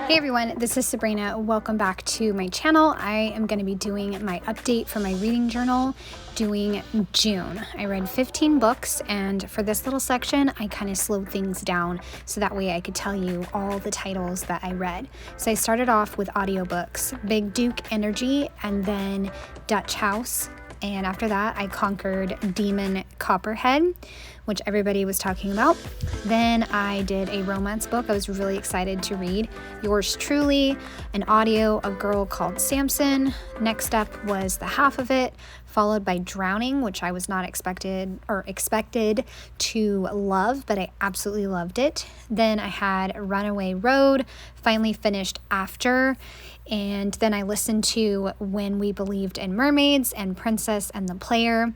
Hey everyone, this is Sabrina. Welcome back to my channel. I am going to be doing my update for my reading journal doing June. I read 15 books, and for this little section I kind of slowed things down so that way I could tell you all the titles that I read. So I started off with audiobooks, Big Duke Energy and then Dutch House. And after that, I conquered Demon Copperhead, which everybody was talking about. Then I did a romance book I was really excited to read, Yours Truly, an audio, A Girl Called Samson. Next up was the half of it, followed by Drowning, which I was not expected to love, but I absolutely loved it. Then I had Runaway Road, finally finished After, and then I listened to When We Believed in Mermaids and Princess and the Player.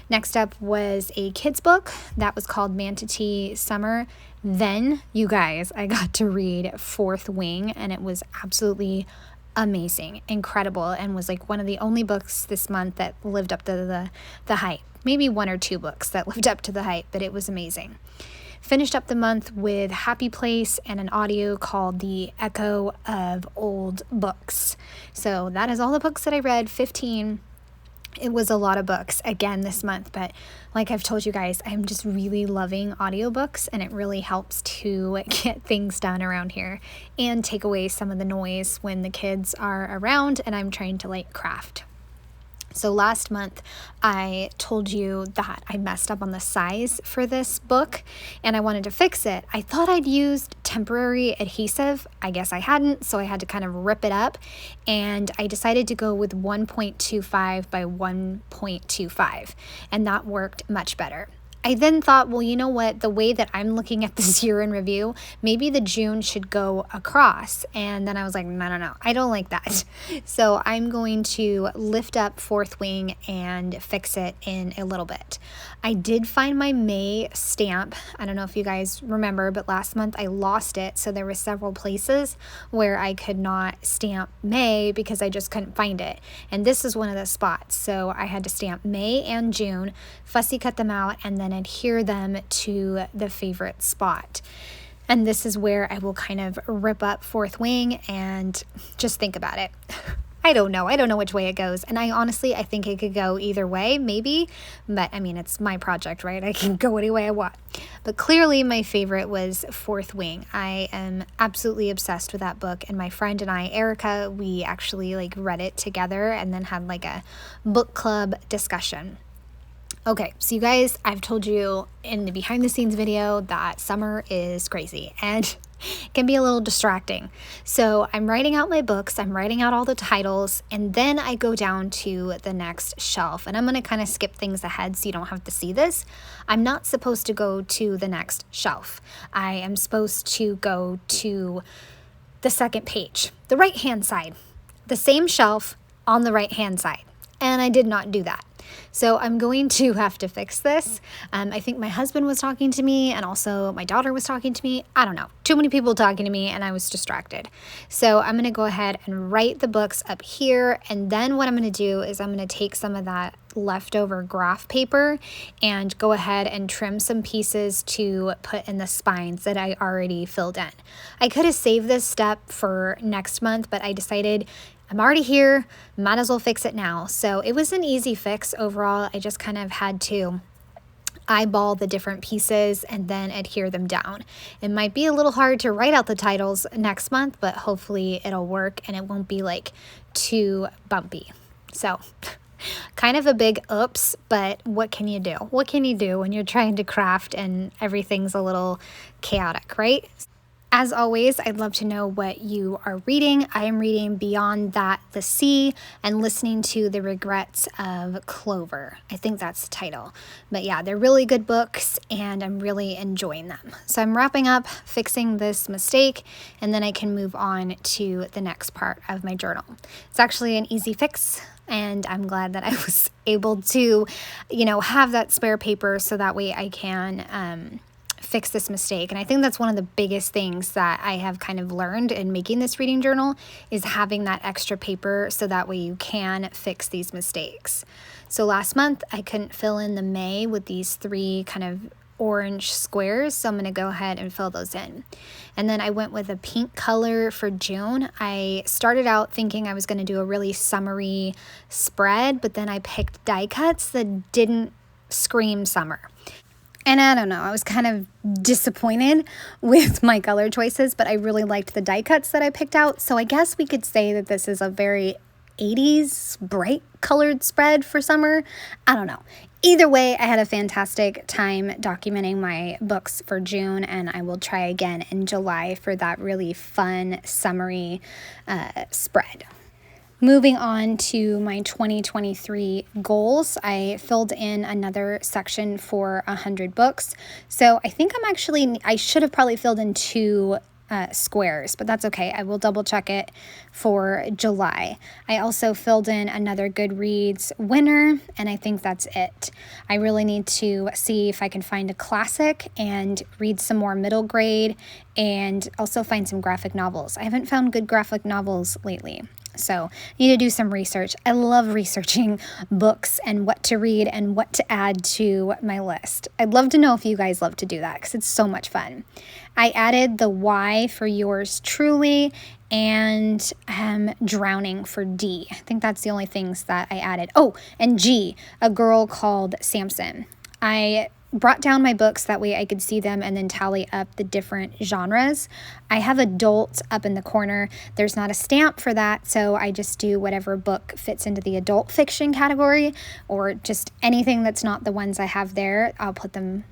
Next up was a kid's book that was called Manatee Summer. Then, you guys, I got to read Fourth Wing, and it was absolutely amazing, incredible, and was like one of the only books this month that lived up to the hype. Maybe one or two books that lived up to the hype, but it was amazing. Finished up the month with Happy Place and an audio called The Echo of Old Books. So that is all the books that I read, 15. It was a lot of books again this month, but like I've told you guys, I'm just really loving audiobooks, and it really helps to get things done around here and take away some of the noise when the kids are around and I'm trying to like craft. So last month, I told you that I messed up on the size for this book and I wanted to fix it. I thought I'd used temporary adhesive. I guess I hadn't, so I had to kind of rip it up, and I decided to go with 1.25 by 1.25, and that worked much better. I then thought, well, you know what? The way that I'm looking at this year in review, maybe the June should go across. And then I was like, no, I don't like that. So I'm going to lift up Fourth Wing and fix it in a little bit. I did find my May stamp. I don't know if you guys remember, but last month I lost it. So there were several places where I could not stamp May because I just couldn't find it. And this is one of the spots. So I had to stamp May and June, fussy cut them out, and then adhere them to the favorite spot. And this is where I will kind of rip up Fourth Wing and just think about it. I don't know which way it goes, and I think it could go either way, maybe, but I mean, it's my project, right? I can go any way I want. But clearly my favorite was Fourth Wing. I am absolutely obsessed with that book, and my friend and I, Erica, we actually like read it together and then had like a book club discussion. Okay, so you guys, I've told you in the behind the scenes video that summer is crazy and it can be a little distracting. So I'm writing out my books, I'm writing out all the titles, and then I go down to the next shelf. And I'm going to kind of skip things ahead so you don't have to see this. I'm not supposed to go to the next shelf. I am supposed to go to the second page, the right-hand side, the same shelf on the right-hand side. And I did not do that. So I'm going to have to fix this. I think my husband was talking to me, and also my daughter was talking to me. I don't know. Too many people talking to me, and I was distracted. So I'm going to go ahead and write the books up here. And then what I'm going to do is I'm going to take some of that leftover graph paper and go ahead and trim some pieces to put in the spines that I already filled in. I could have saved this step for next month, but I decided I'm already here, might as well fix it now. So it was an easy fix overall. I just kind of had to eyeball the different pieces and then adhere them down. It might be a little hard to write out the titles next month, but hopefully it'll work and it won't be like too bumpy. So kind of a big oops, but what can you do? What can you do when you're trying to craft and everything's a little chaotic, right? As always, I'd love to know what you are reading. I am reading Beyond That, the Sea, and listening to The Regrets of Clover. I think that's the title. But yeah, they're really good books, and I'm really enjoying them. So I'm wrapping up, fixing this mistake, and then I can move on to the next part of my journal. It's actually an easy fix, and I'm glad that I was able to, have that spare paper so that way I can fix this mistake. And I think that's one of the biggest things that I have kind of learned in making this reading journal is having that extra paper so that way you can fix these mistakes. So last month I couldn't fill in the May with these three kind of orange squares, so I'm going to go ahead and fill those in. And then I went with a pink color for June. I started out thinking I was going to do a really summery spread, but then I picked die cuts that didn't scream summer. And I don't know, I was kind of disappointed with my color choices, but I really liked the die cuts that I picked out. So I guess we could say that this is a very 80s bright colored spread for summer. I don't know. Either way, I had a fantastic time documenting my books for June, and I will try again in July for that really fun, summery spread. Moving on to my 2023 goals, I filled in another section for 100 books. So I think I should have probably filled in 2 squares, but that's okay. I will double check it for July. I also filled in another Goodreads winner, and I think that's it. I really need to see if I can find a classic and read some more middle grade, and also find some graphic novels. I haven't found good graphic novels lately, so I need to do some research. I love researching books and what to read and what to add to my list. I'd love to know if you guys love to do that because it's so much fun. I added the Y for yours truly and drowning for D. I think that's the only things that I added. Oh, and G, a girl called Samson. I brought down my books that way I could see them and then tally up the different genres. I have adult up in the corner. There's not a stamp for that, so I just do whatever book fits into the adult fiction category, or just anything that's not the ones I have there. I'll put them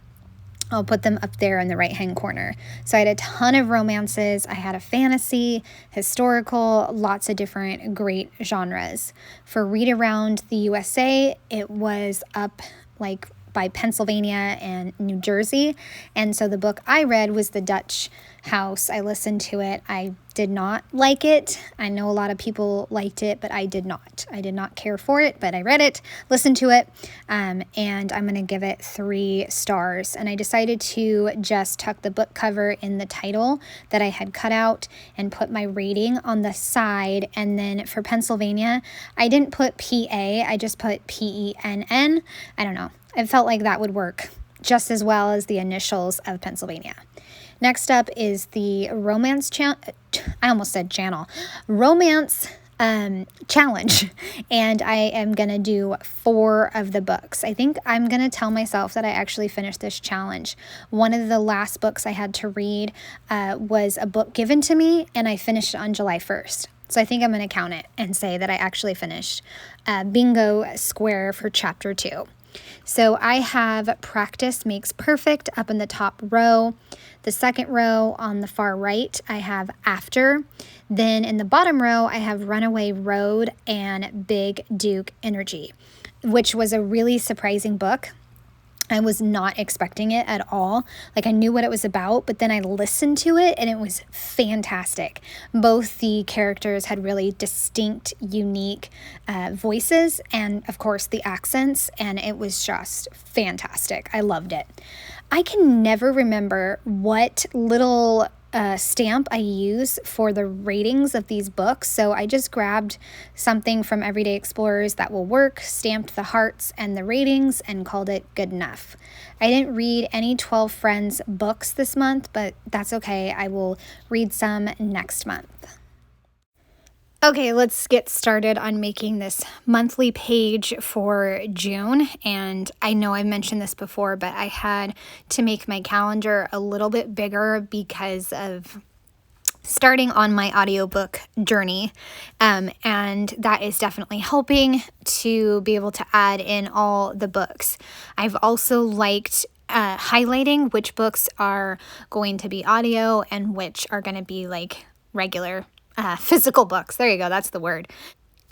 up there in the right-hand corner. So I had a ton of romances. I had a fantasy, historical, lots of different great genres. For Read Around the USA, it was up like by Pennsylvania and New Jersey. And so the book I read was The Dutch House. I listened to it. I did not like it. I know a lot of people liked it, but I did not. I did not care for it, but I read it, listened to it, and I'm going to give it 3 stars. And I decided to just tuck the book cover in the title that I had cut out and put my rating on the side. And then for Pennsylvania, I didn't put PA, I just put PENN. I don't know. I felt like that would work just as well as the initials of Pennsylvania. Next up is the romance romance challenge, and I am going to do 4 of the books. I think I'm going to tell myself that I actually finished this challenge. One of the last books I had to read was a book given to me, and I finished it on July 1st. So I think I'm going to count it and say that I actually finished Bingo Square for chapter 2. So I have Practice Makes Perfect up in the top row. The second row on the far right, I have After. Then in the bottom row, I have Runaway Road and Big Duke Energy, which was a really surprising book. I was not expecting it at all. Like, I knew what it was about, but then I listened to it and it was fantastic. Both the characters had really distinct, unique voices and, of course, the accents, and it was just fantastic. I loved it. I can never remember what little stamp I use for the ratings of these books, so I just grabbed something from Everyday Explorers that will work, stamped the hearts and the ratings, and called it good enough. I didn't read any 12 Friends books this month, but that's okay. I will read some next month. Okay, let's get started on making this monthly page for June. And I know I've mentioned this before, but I had to make my calendar a little bit bigger because of starting on my audiobook journey. And that is definitely helping to be able to add in all the books. I've also liked highlighting which books are going to be audio and which are going to be like regular physical books. There you go. That's the word.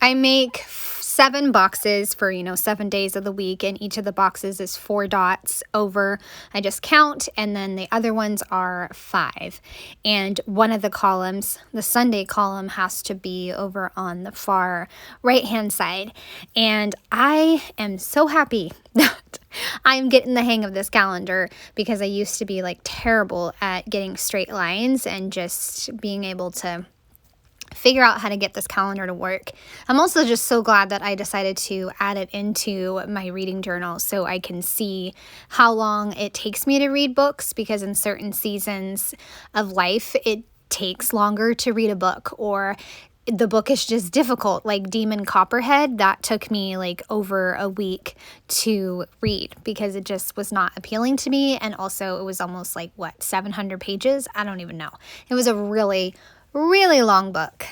I make 7 boxes for, 7 days of the week, and each of the boxes is 4 dots over. I just count, and then the other ones are 5. And one of the columns, the Sunday column, has to be over on the far right-hand side. And I am so happy that I'm getting the hang of this calendar, because I used to be like terrible at getting straight lines and just being able to figure out how to get this calendar to work. I'm also just so glad that I decided to add it into my reading journal so I can see how long it takes me to read books, because in certain seasons of life, it takes longer to read a book, or the book is just difficult. Like Demon Copperhead, that took me like over a week to read because it just was not appealing to me. And also it was almost like, what, 700 pages? I don't even know. It was a really long book.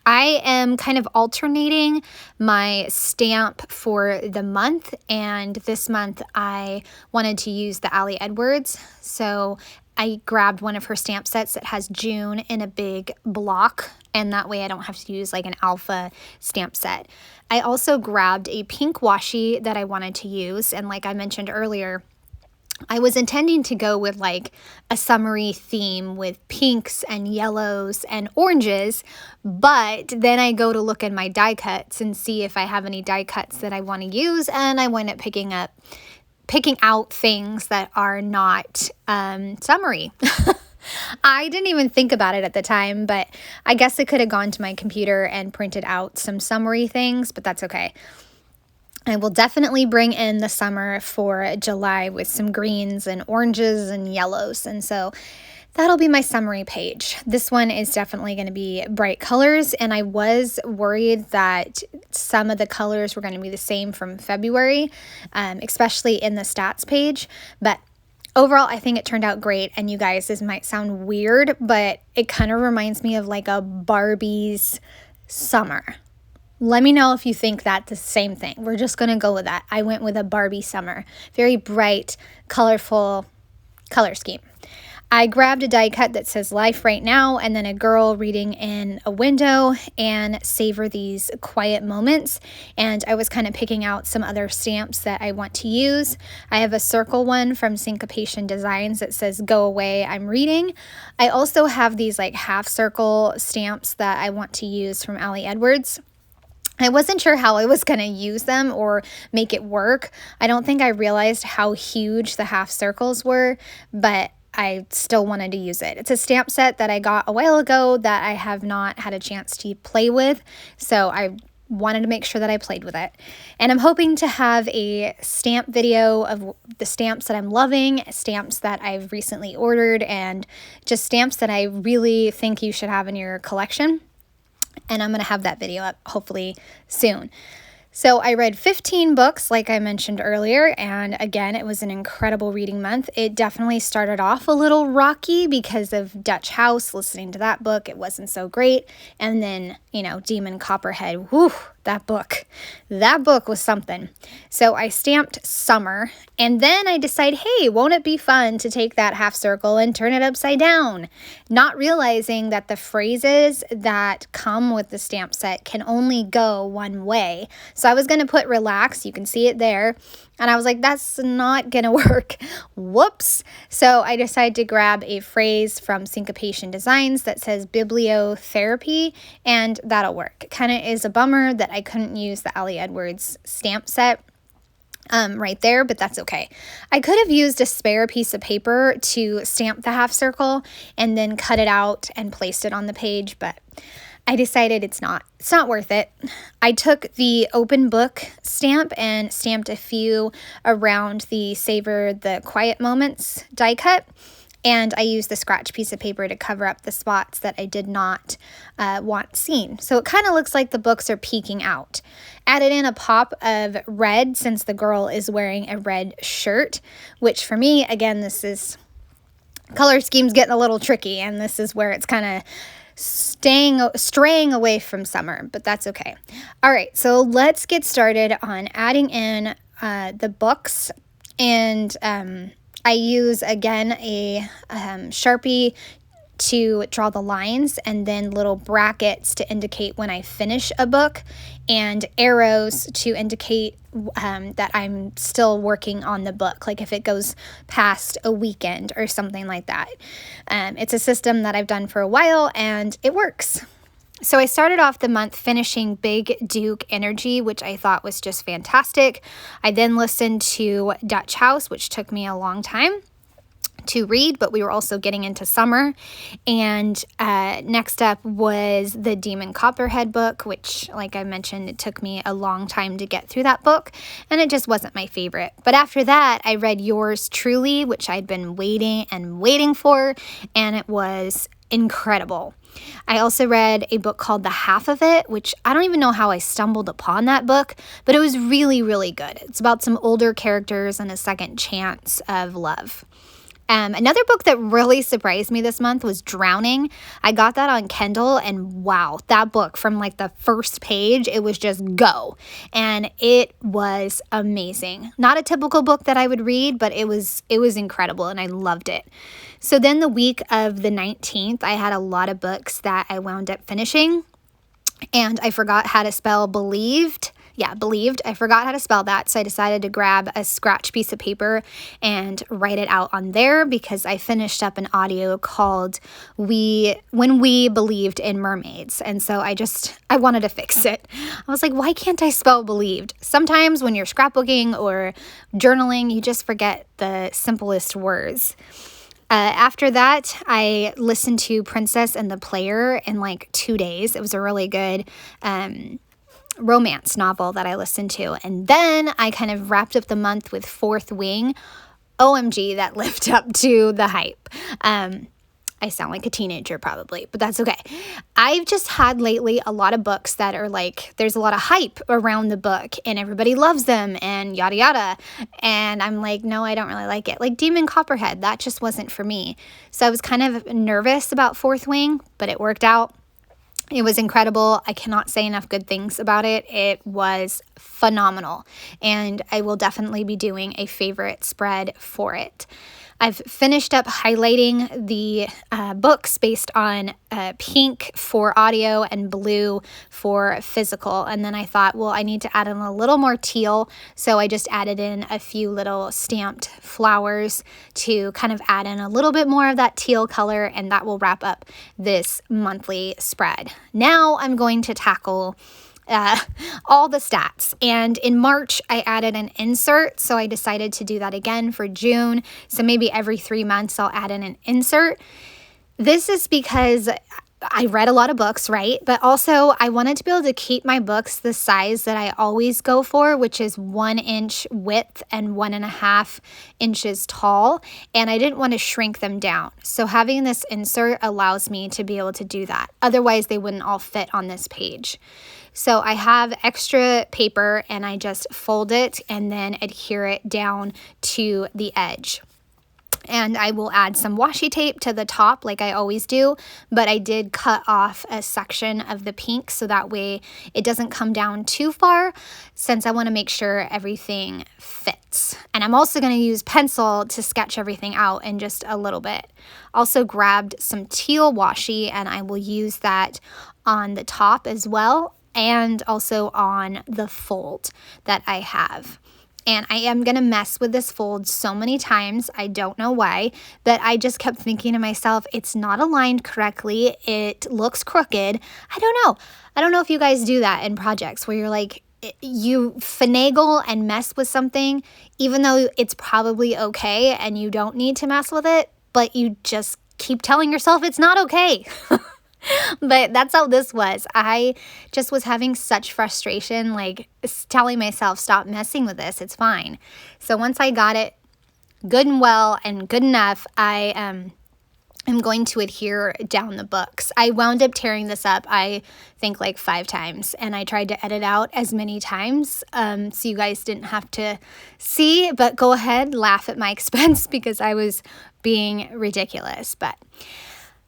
I am kind of alternating my stamp for the month, and this month I wanted to use the Ali Edwards, so I grabbed one of her stamp sets that has June in a big block, and that way I don't have to use like an alpha stamp set. I also grabbed a pink washi that I wanted to use, and like I mentioned earlier, I was intending to go with like a summery theme with pinks and yellows and oranges, but then I go to look in my die cuts and see if I have any die cuts that I want to use, and I wind up picking out things that are not summery. I didn't even think about it at the time, but I guess I could have gone to my computer and printed out some summery things, but that's okay. I will definitely bring in the summer for July with some greens and oranges and yellows. And so that'll be my summary page. This one is definitely going to be bright colors. And I was worried that some of the colors were going to be the same from February, especially in the stats page. But overall, I think it turned out great. And you guys, this might sound weird, but it kind of reminds me of like a Barbie's summer. Let me know if you think that's the same thing. We're just going to go with that. I went with a Barbie summer. Very bright, colorful color scheme. I grabbed a die cut that says Life Right Now, and then a girl reading in a window, and savor these quiet moments. And I was kind of picking out some other stamps that I want to use. I have a circle one from Syncopation Designs that says Go Away, I'm Reading. I also have these like half circle stamps that I want to use from Ali Edwards. I wasn't sure how I was going to use them or make it work. I don't think I realized how huge the half circles were, but I still wanted to use it. It's a stamp set that I got a while ago that I have not had a chance to play with, so I wanted to make sure that I played with it. And I'm hoping to have a stamp video of the stamps that I'm loving, stamps that I've recently ordered, and just stamps that I really think you should have in your collection. And I'm going to have that video up hopefully soon. So I read 15 books, like I mentioned earlier, and again, it was an incredible reading month. It definitely started off a little rocky because of Dutch House, listening to that book. It wasn't so great. And then, you know, Demon Copperhead, whew, that book was something. So I stamped summer, and then I decide, hey, won't it be fun to take that half circle and turn it upside down? Not realizing that the phrases that come with the stamp set can only go one way. So I was going to put relax, you can see it there, and I was like, that's not going to work. Whoops. So I decided to grab a phrase from Syncopation Designs that says bibliotherapy, and that'll work. It kind of is a bummer that I couldn't use the Ali Edwards stamp set right there, but that's okay. I could have used a spare piece of paper to stamp the half circle and then cut it out and placed it on the page, but I decided it's not worth it. I took the open book stamp and stamped a few around the savor the quiet moments die cut, and I used the scratch piece of paper to cover up the spots that I did not want seen. So it kind of looks like the books are peeking out. Added in a pop of red since the girl is wearing a red shirt, which for me, again, this is color scheme's getting a little tricky, and this is where it's kind of straying away from summer, but that's okay. All right, so let's get started on adding in the books, and I use again a Sharpie to draw the lines, and then little brackets to indicate when I finish a book, and arrows to indicate that I'm still working on the book, like if it goes past a weekend or something like that. It's a system that I've done for a while, and it works. So I started off the month finishing Big Duke Energy, which I thought was just fantastic. I then listened to Dutch House, which took me a long time. to read, but we were also getting into summer. And next up was the Demon Copperhead book, which, like I mentioned, it took me a long time to get through that book, and it just wasn't my favorite. But after that, I read Yours Truly, which I'd been waiting and waiting for, and it was incredible. I also read a book called The Half of It, which I don't even know how I stumbled upon that book, but it was really, really good. It's about some older characters and a second chance of love. Another book that really surprised me this month was Drowning. I got that on Kindle, and wow, that book, from like the first page, it was just go. And it was amazing. Not a typical book that I would read, but it was incredible, and I loved it. So then the week of the 19th, I had a lot of books that I wound up finishing, and I forgot how to spell believed. Yeah, believed. I forgot how to spell that, so I decided to grab a scratch piece of paper and write it out on there, because I finished up an audio called When We Believed in Mermaids, and so I wanted to fix it. I was like, why can't I spell believed? Sometimes when you're scrapbooking or journaling, you just forget the simplest words. After that, I listened to Princess and the Player in like 2 days. It was a really good romance novel that I listened to. And then I kind of wrapped up the month with Fourth Wing. OMG, that lived up to the hype. I sound like a teenager probably, but that's okay. I've just had lately a lot of books that are like, there's a lot of hype around the book and everybody loves them and yada yada. And I'm like, no, I don't really like it. Like Demon Copperhead, that just wasn't for me. So I was kind of nervous about Fourth Wing, but it worked out. It was incredible. I cannot say enough good things about it. It was phenomenal, and I will definitely be doing a favorite spread for it. I've finished up highlighting the books based on pink for audio and blue for physical. And then I thought, well, I need to add in a little more teal. So I just added in a few little stamped flowers to kind of add in a little bit more of that teal color. And that will wrap up this monthly spread. Now I'm going to tackle all the stats. And in March, I added an insert. So I decided to do that again for June. So maybe every 3 months, I'll add in an insert. This is because I read a lot of books, right? But also I wanted to be able to keep my books the size that I always go for, which is 1 inch width and 1.5 inches tall. And I didn't want to shrink them down. So having this insert allows me to be able to do that. Otherwise, they wouldn't all fit on this page. So I have extra paper and I just fold it and then adhere it down to the edge. And I will add some washi tape to the top like I always do, but I did cut off a section of the pink so that way it doesn't come down too far, since I want to make sure everything fits. And I'm also going to use pencil to sketch everything out in just a little bit. Also grabbed some teal washi and I will use that on the top as well, and also on the fold that I have. And I am going to mess with this fold so many times, I don't know why, but I just kept thinking to myself, it's not aligned correctly, it looks crooked. I don't know if you guys do that in projects where you're like, you finagle and mess with something, even though it's probably okay and you don't need to mess with it, but you just keep telling yourself it's not okay. But that's how this was. I just was having such frustration, like telling myself, stop messing with this, it's fine. So once I got it good and well and good enough, I am going to adhere down the books. I wound up tearing this up, I think like 5 times, and I tried to edit out as many times so you guys didn't have to see, but go ahead, laugh at my expense because I was being ridiculous. But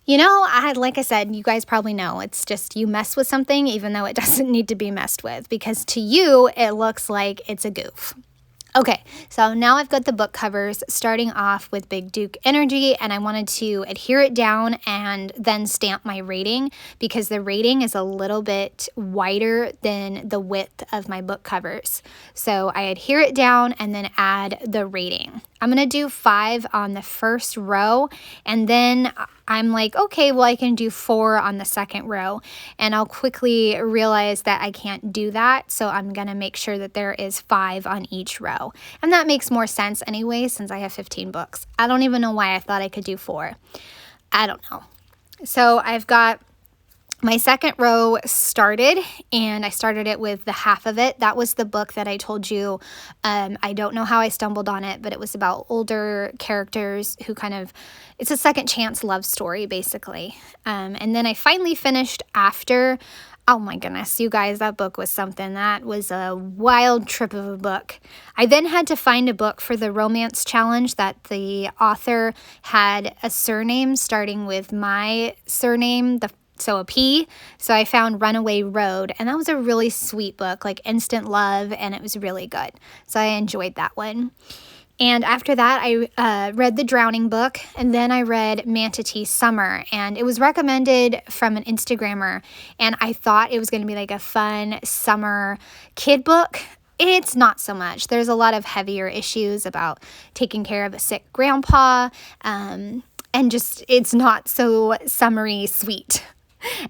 you know, like I said, you guys probably know, it's just you mess with something even though it doesn't need to be messed with, because to you, it looks like it's a goof. Okay, so now I've got the book covers, starting off with Big Duke Energy, and I wanted to adhere it down and then stamp my rating because the rating is a little bit wider than the width of my book covers. So I adhere it down and then add the rating. I'm going to do 5 on the first row, and then I'm like, okay, well, I can do 4 on the second row, and I'll quickly realize that I can't do that. So I'm going to make sure that there is 5 on each row. And that makes more sense anyway, since I have 15 books. I don't even know why I thought I could do 4. I don't know. So I've got my second row started, and I started it with the half of it. That was the book that I told you. I don't know how I stumbled on it, but it was about older characters who it's a second chance love story, basically. And then I finally finished after. Oh my goodness, you guys, that book was something. That was a wild trip of a book. I then had to find a book for the romance challenge that the author had a surname starting with my surname, so a P. So I found Runaway Road, and that was a really sweet book, like instant love, and it was really good. So I enjoyed that one. And after that, I read The Drowning book, and then I read Manatee Summer, and it was recommended from an Instagrammer, and I thought it was going to be like a fun summer kid book. It's not so much. There's a lot of heavier issues about taking care of a sick grandpa, and just it's not so summery sweet.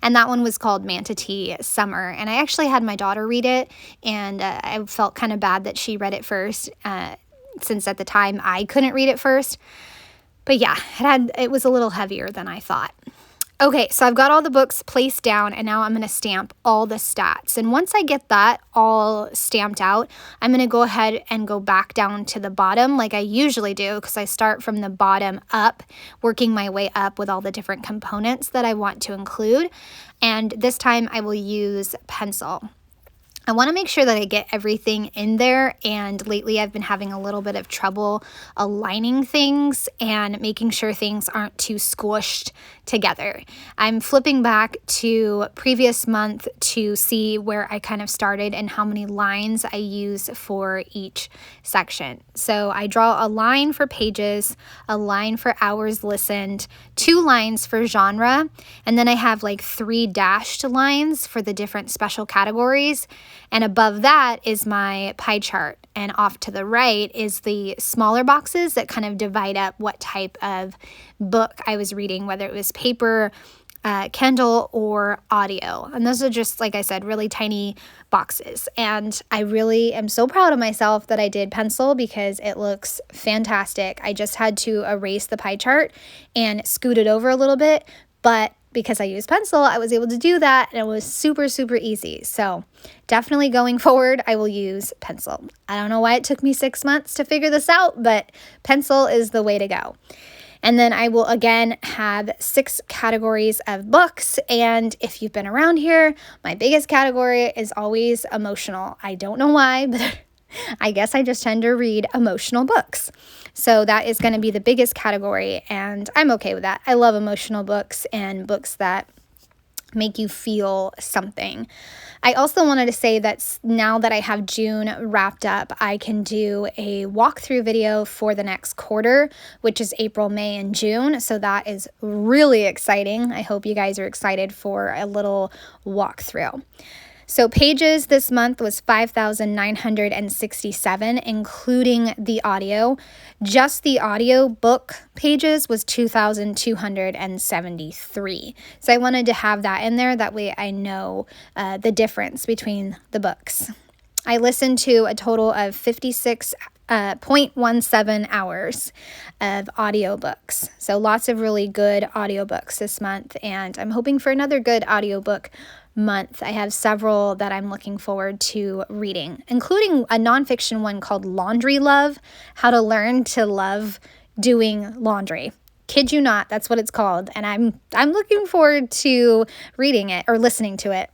And that one was called Manatee Summer. And I actually had my daughter read it, and I felt kind of bad that she read it first, since at the time I couldn't read it first. But yeah, it was a little heavier than I thought. Okay, so I've got all the books placed down, and now I'm going to stamp all the stats. And once I get that all stamped out, I'm going to go ahead and go back down to the bottom like I usually do, because I start from the bottom up, working my way up with all the different components that I want to include. And this time I will use pencil. I want to make sure that I get everything in there, and lately I've been having a little bit of trouble aligning things and making sure things aren't too squished together. I'm flipping back to previous month to see where I kind of started and how many lines I use for each section. So I draw a line for pages, a line for hours listened, 2 lines for genre, and then I have like 3 dashed lines for the different special categories. And above that is my pie chart. And off to the right is the smaller boxes that kind of divide up what type of book I was reading, whether it was paper, Kindle, or audio. And those are just, like I said, really tiny boxes. And I really am so proud of myself that I did pencil, because it looks fantastic. I just had to erase the pie chart and scoot it over a little bit, but because I used pencil, I was able to do that, and it was super, super easy. So definitely going forward, I will use pencil. I don't know why it took me 6 months to figure this out, but pencil is the way to go. And then I will again have 6 categories of books. And if you've been around here, my biggest category is always emotional. I don't know why, but I guess I just tend to read emotional books. So that is going to be the biggest category, and I'm okay with that. I love emotional books and books that make you feel something. I also wanted to say that now that I have June wrapped up, I can do a walkthrough video for the next quarter, which is April, May, and June. So that is really exciting. I hope you guys are excited for a little walkthrough. So pages this month was 5,967, including the audio. Just the audio book pages was 2,273. So I wanted to have that in there. That way I know the difference between the books. I listened to a total of 56.17 hours of audiobooks. So lots of really good audiobooks this month, and I'm hoping for another good audiobook month. I have several that I'm looking forward to reading, including a nonfiction one called Laundry Love, How to Learn to Love Doing Laundry. Kid you not, that's what it's called, and I'm looking forward to reading it or listening to it.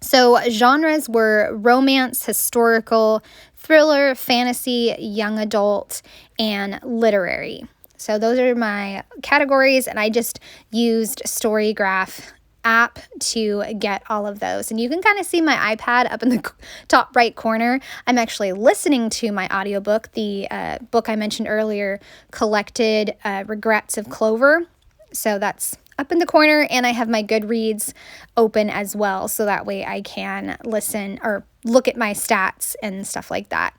So genres were romance, historical, thriller, fantasy, young adult, and literary. So those are my categories, and I just used Storygraph app to get all of those. And you can kind of see my iPad up in the top right corner. I'm actually listening to my audiobook, the book I mentioned earlier, Collected Regrets of Clover. So that's up in the corner, and I have my Goodreads open as well, so that way I can listen or look at my stats and stuff like that.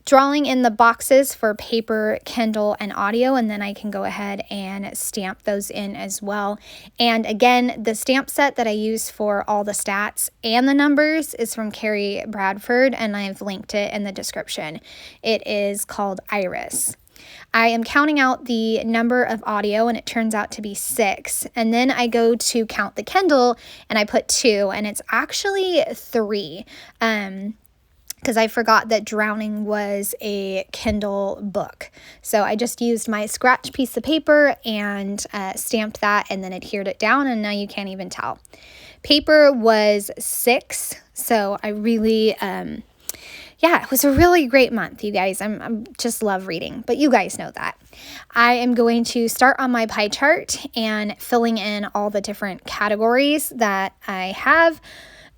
drawing in the boxes for paper, Kindle, and audio, and then I can go ahead and stamp those in as well. And again, the stamp set that I use for all the stats and the numbers is from Carrie Bradford, and I've linked it in the description. It is called Iris. I am counting out the number of audio, and it turns out to be 6. And then I go to count the Kindle, and I put 2, and it's actually 3. Because I forgot that Drowning was a Kindle book. So I just used my scratch piece of paper and stamped that and then adhered it down, and now you can't even tell. Paper was 6, so I really, yeah, it was a really great month, you guys. I'm just love reading, but you guys know that. I am going to start on my pie chart and filling in all the different categories that I have.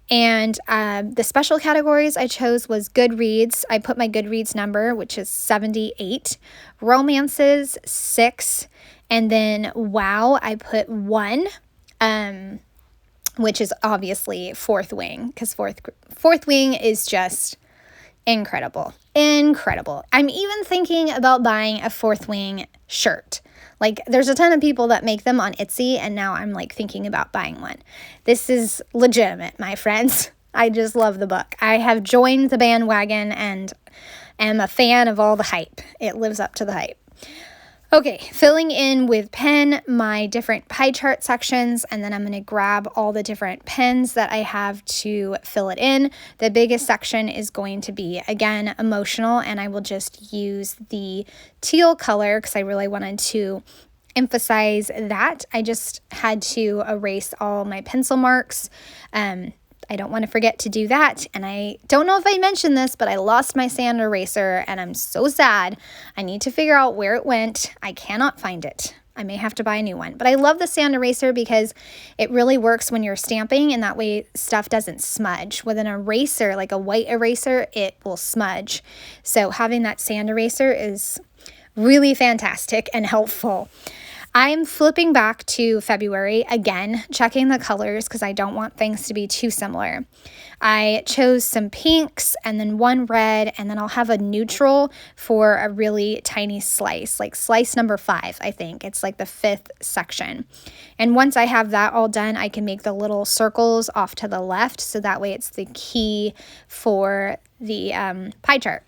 And the special categories I chose was Goodreads. I put my Goodreads number, which is 78. Romances, 6. And then WoW, I put 1, which is obviously Fourth Wing, because Fourth Wing is just incredible. Incredible. I'm even thinking about buying a Fourth Wing shirt. Like, there's a ton of people that make them on Etsy, and now I'm like thinking about buying one. This is legitimate, my friends. I just love the book. I have joined the bandwagon and am a fan of all the hype. It lives up to the hype. Okay, filling in with pen my different pie chart sections, and then I'm going to grab all the different pens that I have to fill it in. The biggest section is going to be, again, emotional, and I will just use the teal color because I really wanted to emphasize that. I just had to erase all my pencil marks. I don't want to forget to do that. And I don't know if I mentioned this, but I lost my sand eraser and I'm so sad. I need to figure out where it went. I cannot find it. I may have to buy a new one. But I love the sand eraser because it really works when you're stamping, and that way stuff doesn't smudge. With an eraser, like a white eraser, it will smudge. So having that sand eraser is really fantastic and helpful. I'm flipping back to February again, checking the colors because I don't want things to be too similar. I chose some pinks and then one red, and then I'll have a neutral for a really tiny slice, like slice number 5, I think. It's like the 5th section. And once I have that all done, I can make the little circles off to the left, so that way it's the key for the pie chart.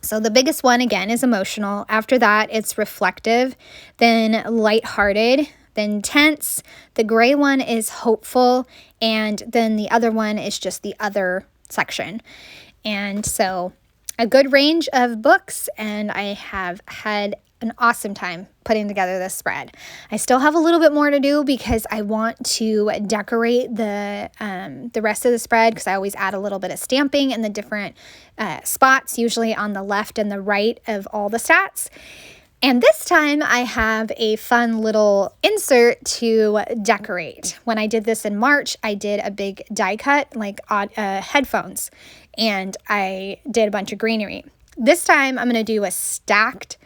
So the biggest one, again, is emotional. After that, it's reflective, then lighthearted, then tense. The gray one is hopeful, and then the other one is just the other section. And so a good range of books, and I have had an awesome time putting together this spread. I still have a little bit more to do because I want to decorate the rest of the spread, because I always add a little bit of stamping in the different spots, usually on the left and the right of all the stats. And this time I have a fun little insert to decorate. When I did this in March, I did a big die cut, like headphones, and I did a bunch of greenery. This time I'm going to do a stacked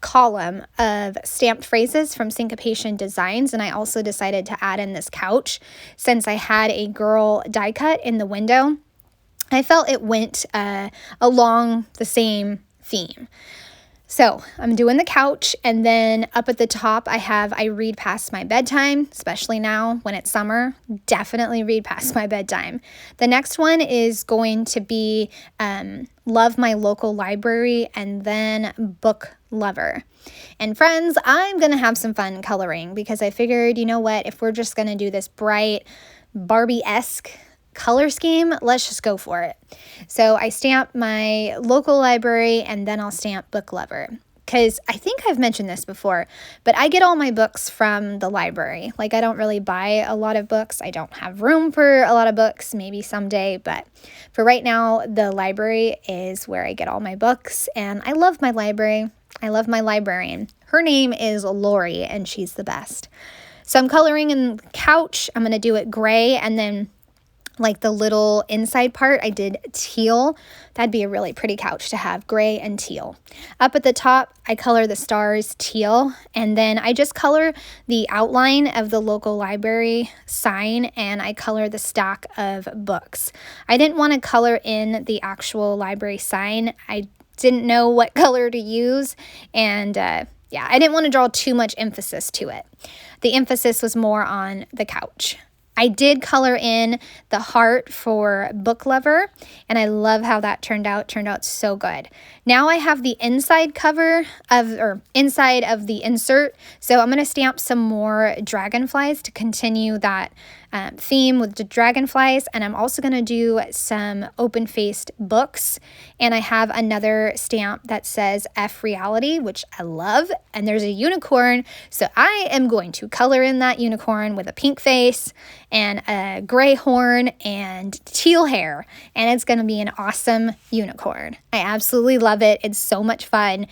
column of stamped phrases from Syncopation Designs, and I also decided to add in this couch since I had a girl die cut in the window. I felt it went along the same theme. So I'm doing the couch, and then up at the top I read past my bedtime, especially now when it's summer. Definitely read past my bedtime. The next one is going to be love my local library, and then book lover. And friends, I'm going to have some fun coloring because I figured, you know what, if we're just going to do this bright Barbie-esque color scheme, let's just go for it. So I stamp my local library, and then I'll stamp book lover, because I think I've mentioned this before, but I get all my books from the library. Like, I don't really buy a lot of books. I don't have room for a lot of books, maybe someday, but for right now, the library is where I get all my books, and I love my library. I love my librarian. Her name is Lori, and she's the best. So I'm coloring in the couch. I'm going to do it gray, and then like the little inside part, I did teal. That'd be a really pretty couch to have, gray and teal. Up at the top, I color the stars teal, and then I just color the outline of the local library sign, and I color the stack of books. I didn't want to color in the actual library sign. I didn't know what color to use, and yeah, I didn't want to draw too much emphasis to it. The emphasis was more on the couch. I did color in the heart for book lover, and I love how that turned out. Turned out so good. Now I have the inside cover of, or inside of the insert, so I'm going to stamp some more dragonflies to continue that theme with the dragonflies, and I'm also going to do some open-faced books, and I have another stamp that says F Reality, which I love, and there's a unicorn, so I am going to color in that unicorn with a pink face and a gray horn and teal hair, and it's going to be an awesome unicorn. I absolutely love it. It's so much fun.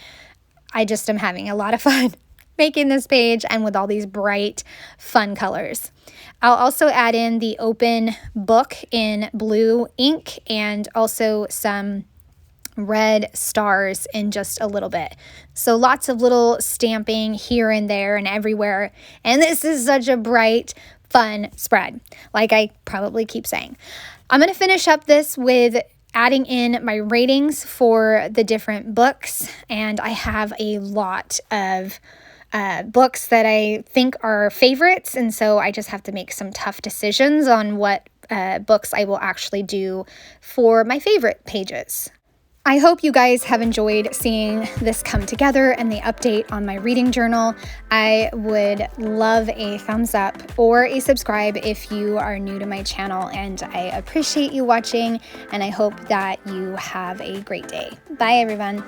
I just am having a lot of fun making this page and with all these bright, fun colors. I'll also add in the open book in blue ink and also some red stars in just a little bit. So lots of little stamping here and there and everywhere. And this is such a bright, fun spread, like I probably keep saying. I'm going to finish up this with adding in my ratings for the different books, and I have a lot of books that I think are favorites, and so I just have to make some tough decisions on what books I will actually do for my favorite pages. I hope you guys have enjoyed seeing this come together and the update on my reading journal. I would love a thumbs up or a subscribe if you are new to my channel, and I appreciate you watching, and I hope that you have a great day. Bye, everyone.